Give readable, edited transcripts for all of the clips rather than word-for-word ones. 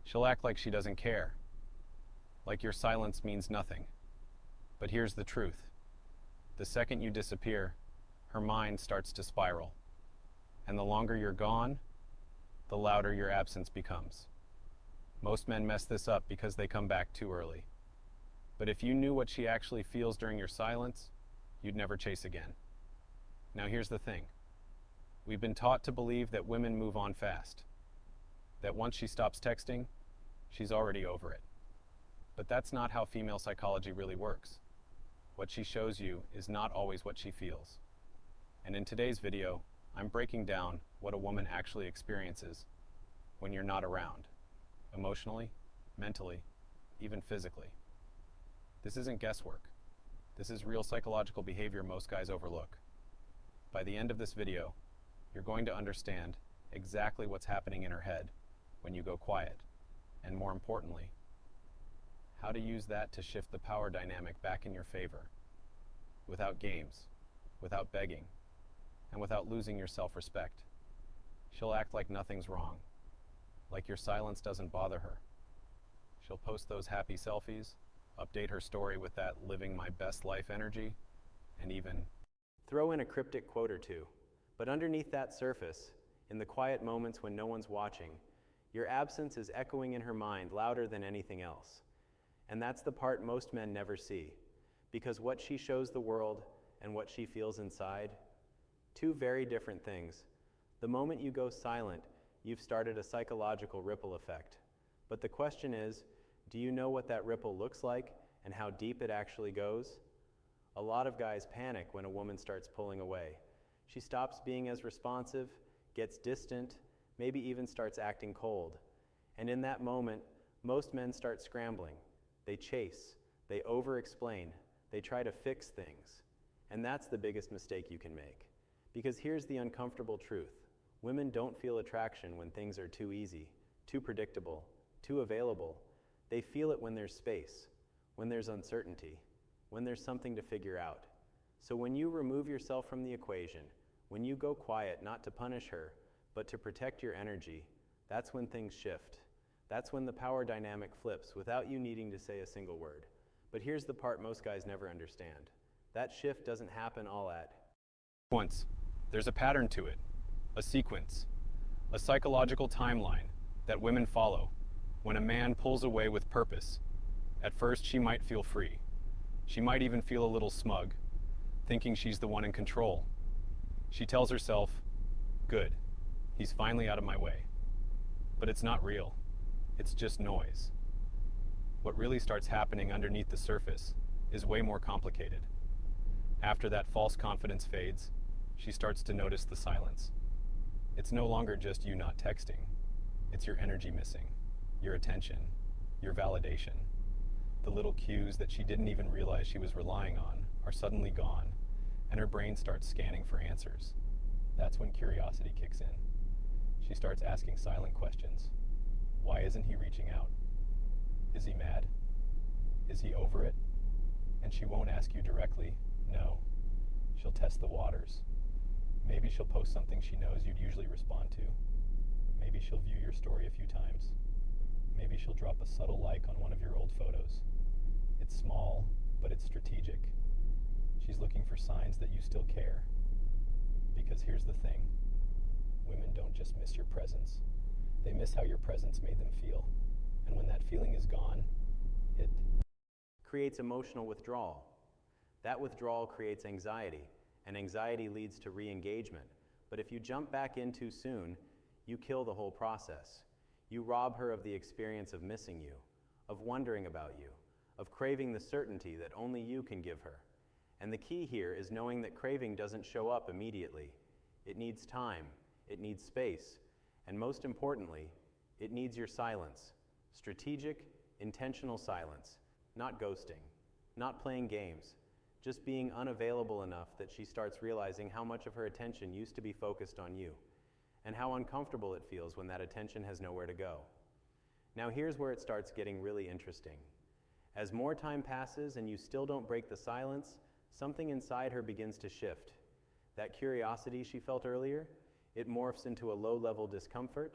She'll act like she doesn't care, like your silence means nothing. But here's the truth. The second you disappear, her mind starts to spiral. And the longer you're gone, the louder your absence becomes. Most men mess this up because they come back too early. But if you knew what she actually feels during your silence, you'd never chase again. Now here's the thing. We've been taught to believe that women move on fast. That once she stops texting, she's already over it. But that's not how female psychology really works. What she shows you is not always what she feels. And in today's video, I'm breaking down what a woman actually experiences when you're not around, emotionally, mentally, even physically. This isn't guesswork. This is real psychological behavior most guys overlook. By the end of this video, you're going to understand exactly what's happening in her head when you go quiet, and more importantly, how to use that to shift the power dynamic back in your favor, without games, without begging, and without losing your self-respect. She'll act like nothing's wrong, like your silence doesn't bother her. She'll post those happy selfies, update her story with that living my best life energy, and even throw in a cryptic quote or two. But underneath that surface, in the quiet moments when no one's watching, your absence is echoing in her mind louder than anything else. And that's the part most men never see, because what she shows the world and what she feels inside, two very different things. The moment you go silent, you've started a psychological ripple effect. But the question is, do you know what that ripple looks like and how deep it actually goes? A lot of guys panic when a woman starts pulling away. She stops being as responsive, gets distant, maybe even starts acting cold. And in that moment, most men start scrambling. They chase, they over-explain, they try to fix things. And that's the biggest mistake you can make. Because here's the uncomfortable truth. Women don't feel attraction when things are too easy, too predictable, too available. They feel it when there's space, when there's uncertainty, when there's something to figure out. So when you remove yourself from the equation, when you go quiet not to punish her, but to protect your energy, that's when things shift. That's when the power dynamic flips without you needing to say a single word. But here's the part most guys never understand. That shift doesn't happen all at once. There's a pattern to it, a sequence, a psychological timeline that women follow. When a man pulls away with purpose, at first she might feel free. She might even feel a little smug, thinking she's the one in control. She tells herself, good, he's finally out of my way. But it's not real. It's just noise. What really starts happening underneath the surface is way more complicated. After that false confidence fades, she starts to notice the silence. It's no longer just you not texting. It's your energy missing, your attention, your validation. The little cues that she didn't even realize she was relying on are suddenly gone, and her brain starts scanning for answers. That's when curiosity kicks in. She starts asking silent questions. Why isn't he reaching out? Is he mad? Is he over it? And she won't ask you directly, no. She'll test the waters. Maybe she'll post something she knows you'd usually respond to. Maybe she'll view your story a few times. Maybe she'll drop a subtle like on one of your old photos. It's small, but it's strategic. She's looking for signs that you still care. Because here's the thing. Women don't just miss your presence. They miss how your presence made them feel. And when that feeling is gone, it creates emotional withdrawal. That withdrawal creates anxiety, and anxiety leads to re-engagement. But if you jump back in too soon, you kill the whole process. You rob her of the experience of missing you, of wondering about you, of craving the certainty that only you can give her. And the key here is knowing that craving doesn't show up immediately. It needs time, it needs space, and most importantly, it needs your silence. Strategic, intentional silence, not ghosting, not playing games, just being unavailable enough that she starts realizing how much of her attention used to be focused on you, and how uncomfortable it feels when that attention has nowhere to go. Now here's where it starts getting really interesting. As more time passes and you still don't break the silence, something inside her begins to shift. That curiosity she felt earlier, it morphs into a low-level discomfort.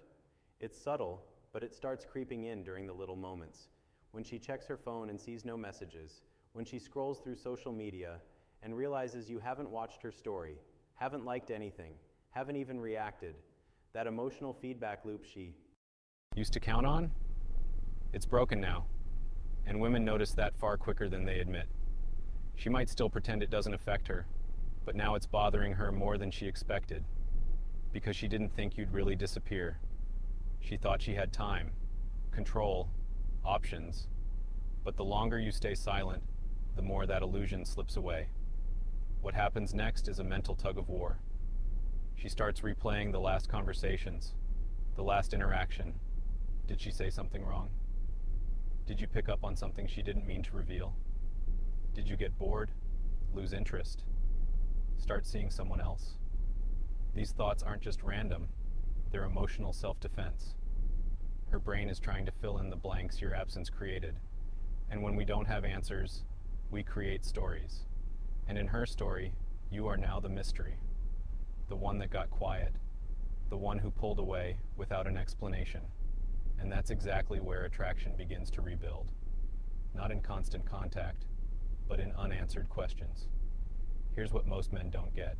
It's subtle, but it starts creeping in during the little moments. When she checks her phone and sees no messages, when she scrolls through social media and realizes you haven't watched her story, haven't liked anything, haven't even reacted, that emotional feedback loop she used to count on, it's broken now, and women notice that far quicker than they admit. She might still pretend it doesn't affect her, but now it's bothering her more than she expected, because she didn't think you'd really disappear. She thought she had time, control, options, but the longer you stay silent, the more that illusion slips away. What happens next is a mental tug of war. She starts replaying the last conversations, the last interaction. Did she say something wrong? Did you pick up on something she didn't mean to reveal? Did you get bored, lose interest, start seeing someone else? These thoughts aren't just random, they're emotional self-defense. Her brain is trying to fill in the blanks your absence created. And when we don't have answers, we create stories. And in her story, you are now the mystery. The one that got quiet. The one who pulled away without an explanation. And that's exactly where attraction begins to rebuild. Not in constant contact, but in unanswered questions. Here's what most men don't get.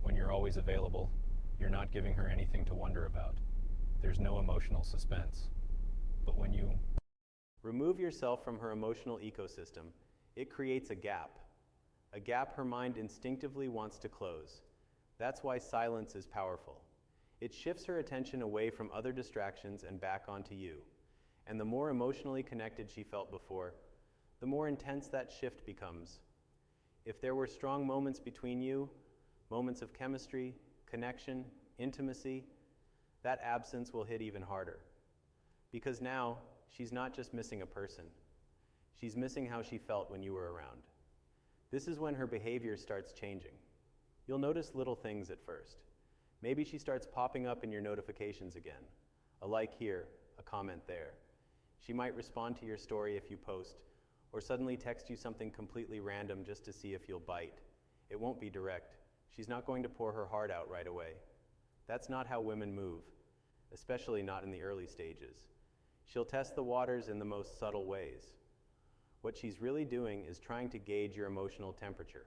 When you're always available, you're not giving her anything to wonder about. There's no emotional suspense. But when you remove yourself from her emotional ecosystem, it creates a gap her mind instinctively wants to close. That's why silence is powerful. It shifts her attention away from other distractions and back onto you. And the more emotionally connected she felt before, the more intense that shift becomes. If there were strong moments between you, moments of chemistry, connection, intimacy, that absence will hit even harder. Because now, she's not just missing a person. She's missing how she felt when you were around. This is when her behavior starts changing. You'll notice little things at first. Maybe she starts popping up in your notifications again. A like here, a comment there. She might respond to your story if you post, or suddenly text you something completely random just to see if you'll bite. It won't be direct. She's not going to pour her heart out right away. That's not how women move, especially not in the early stages. She'll test the waters in the most subtle ways. What she's really doing is trying to gauge your emotional temperature.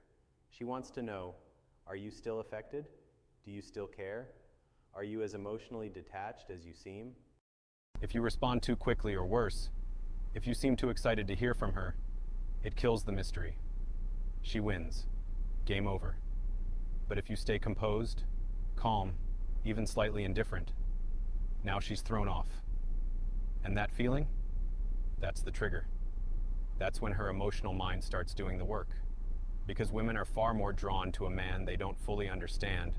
She wants to know, are you still affected? Do you still care? Are you as emotionally detached as you seem? If you respond too quickly, or worse, if you seem too excited to hear from her, it kills the mystery. She wins. Game over. But if you stay composed, calm, even slightly indifferent, now she's thrown off. And that feeling? That's the trigger. That's when her emotional mind starts doing the work. Because women are far more drawn to a man they don't fully understand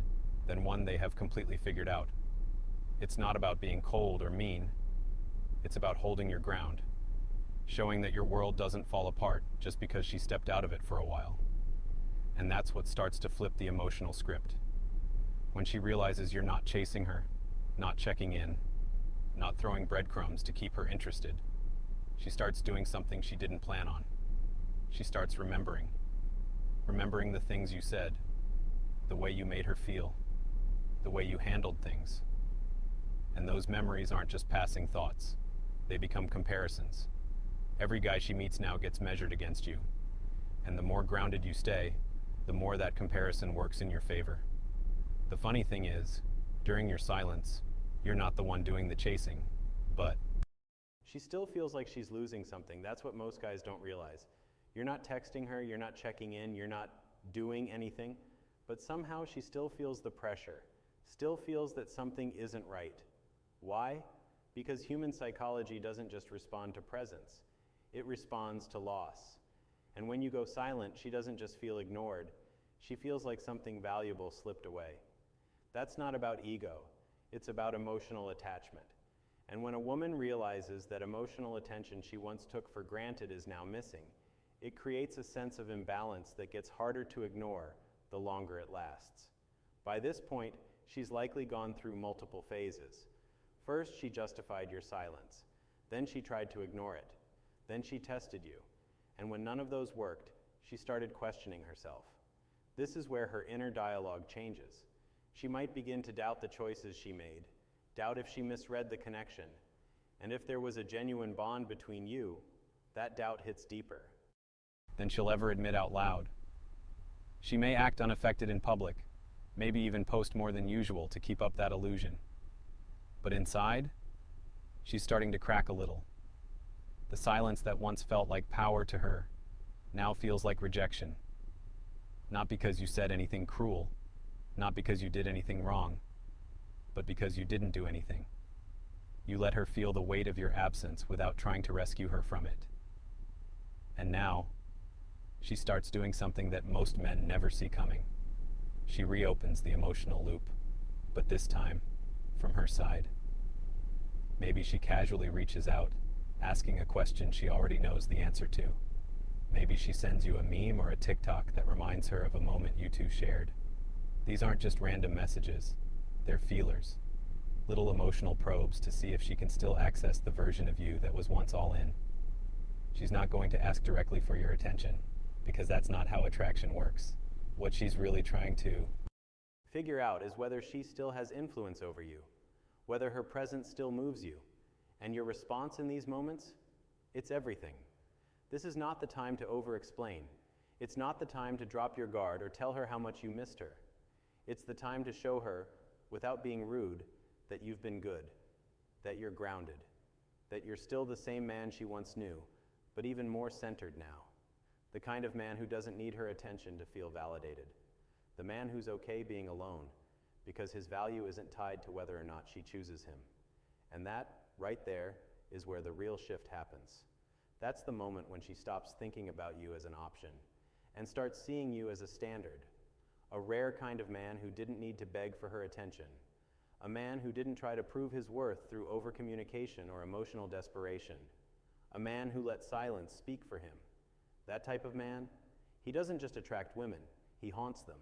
than one they have completely figured out. It's not about being cold or mean. It's about holding your ground, showing that your world doesn't fall apart just because she stepped out of it for a while. And that's what starts to flip the emotional script. When she realizes you're not chasing her, not checking in, not throwing breadcrumbs to keep her interested, she starts doing something she didn't plan on. She starts remembering the things you said, the way you made her feel, the way you handled things. And those memories aren't just passing thoughts. They become comparisons. Every guy she meets now gets measured against you. And the more grounded you stay, the more that comparison works in your favor. The funny thing is, during your silence, you're not the one doing the chasing, but she still feels like she's losing something. That's what most guys don't realize. You're not texting her, you're not checking in, you're not doing anything, but somehow she still feels the pressure, still feels that something isn't right. Why? Because human psychology doesn't just respond to presence, it responds to loss. And when you go silent, she doesn't just feel ignored, she feels like something valuable slipped away. That's not about ego, it's about emotional attachment. And when a woman realizes that emotional attention she once took for granted is now missing, it creates a sense of imbalance that gets harder to ignore the longer it lasts. By this point, she's likely gone through multiple phases. First, she justified your silence. Then she tried to ignore it. Then she tested you. And when none of those worked, she started questioning herself. This is where her inner dialogue changes. She might begin to doubt the choices she made, doubt if she misread the connection, And if there was a genuine bond between you, that doubt hits deeper than she'll ever admit out loud. She may act unaffected in public, maybe even post more than usual to keep up that illusion. But inside, she's starting to crack a little. The silence that once felt like power to her now feels like rejection. Not because you said anything cruel, not because you did anything wrong, but because you didn't do anything. You let her feel the weight of your absence without trying to rescue her from it. And now, she starts doing something that most men never see coming. She reopens the emotional loop, but this time, from her side. Maybe she casually reaches out, asking a question she already knows the answer to. Maybe she sends you a meme or a TikTok that reminds her of a moment you two shared. These aren't just random messages, they're feelers. Little emotional probes to see if she can still access the version of you that was once all in. She's not going to ask directly for your attention, because that's not how attraction works. What she's really trying to figure out is whether she still has influence over you, whether her presence still moves you, and your response in these moments, it's everything. This is not the time to over-explain. It's not the time to drop your guard or tell her how much you missed her. It's the time to show her, without being rude, that you've been good, that you're grounded, that you're still the same man she once knew, but even more centered now. The kind of man who doesn't need her attention to feel validated. The man who's okay being alone, because his value isn't tied to whether or not she chooses him. And that, right there, is where the real shift happens. That's the moment when she stops thinking about you as an option and starts seeing you as a standard. A rare kind of man who didn't need to beg for her attention. A man who didn't try to prove his worth through over-communication or emotional desperation. A man who let silence speak for him. That type of man, he doesn't just attract women, he haunts them.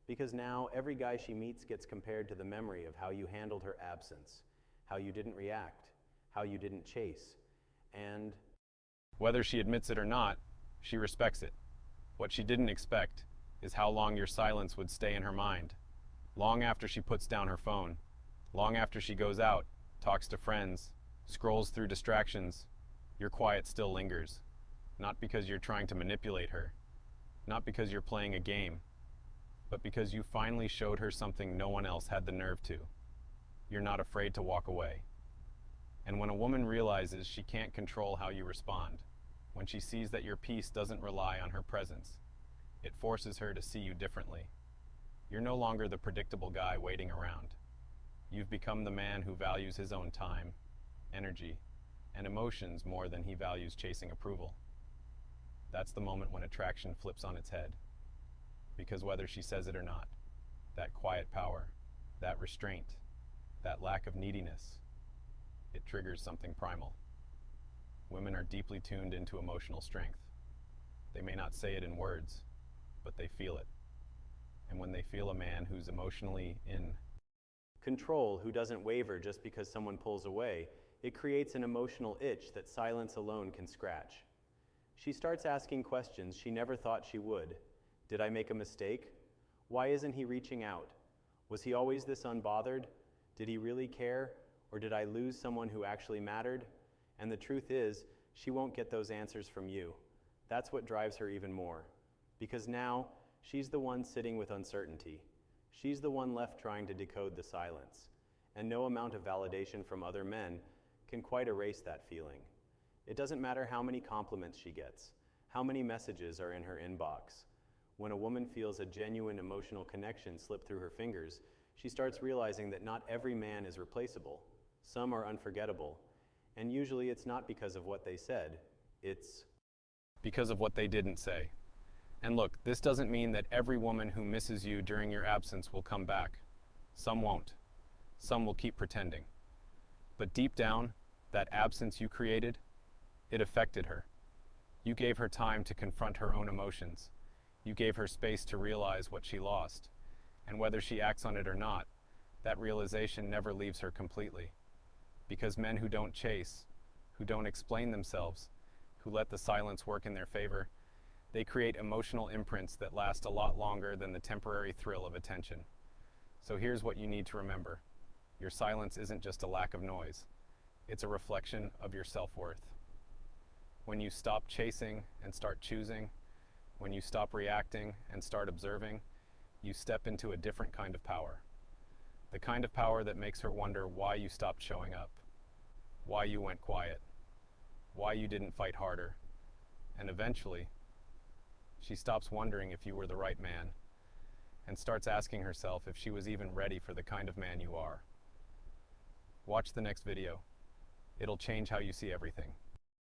Because now every guy she meets gets compared to the memory of how you handled her absence, how you didn't react, how you didn't chase, and whether she admits it or not, she respects it. What she didn't expect is how long your silence would stay in her mind. Long after she puts down her phone, long after she goes out, talks to friends, scrolls through distractions, your quiet still lingers. Not because you're trying to manipulate her, not because you're playing a game, but because you finally showed her something no one else had the nerve to. You're not afraid to walk away. And when a woman realizes she can't control how you respond, when she sees that your peace doesn't rely on her presence, it forces her to see you differently. You're no longer the predictable guy waiting around. You've become the man who values his own time, energy, and emotions more than he values chasing approval. That's the moment when attraction flips on its head. Because whether she says it or not, that quiet power, that restraint, that lack of neediness, it triggers something primal. Women are deeply tuned into emotional strength. They may not say it in words, but they feel it. And when they feel a man who's emotionally in control, who doesn't waver just because someone pulls away, it creates an emotional itch that silence alone can scratch. She starts asking questions she never thought she would. Did I make a mistake? Why isn't he reaching out? Was he always this unbothered? Did he really care? Or did I lose someone who actually mattered? And the truth is, she won't get those answers from you. That's what drives her even more. Because now, she's the one sitting with uncertainty. She's the one left trying to decode the silence. And no amount of validation from other men can quite erase that feeling. It doesn't matter how many compliments she gets, how many messages are in her inbox. When a woman feels a genuine emotional connection slip through her fingers, she starts realizing that not every man is replaceable. Some are unforgettable. And usually it's not because of what they said, it's because of what they didn't say. And look, this doesn't mean that every woman who misses you during your absence will come back. Some won't. Some will keep pretending. But deep down, that absence you created, it affected her. You gave her time to confront her own emotions. You gave her space to realize what she lost. And whether she acts on it or not, that realization never leaves her completely. Because men who don't chase, who don't explain themselves, who let the silence work in their favor, they create emotional imprints that last a lot longer than the temporary thrill of attention. So here's what you need to remember. Your silence isn't just a lack of noise. It's a reflection of your self-worth. When you stop chasing and start choosing, when you stop reacting and start observing, you step into a different kind of power. The kind of power that makes her wonder why you stopped showing up, why you went quiet, why you didn't fight harder, and eventually, she stops wondering if you were the right man and starts asking herself if she was even ready for the kind of man you are. Watch the next video. It'll change how you see everything.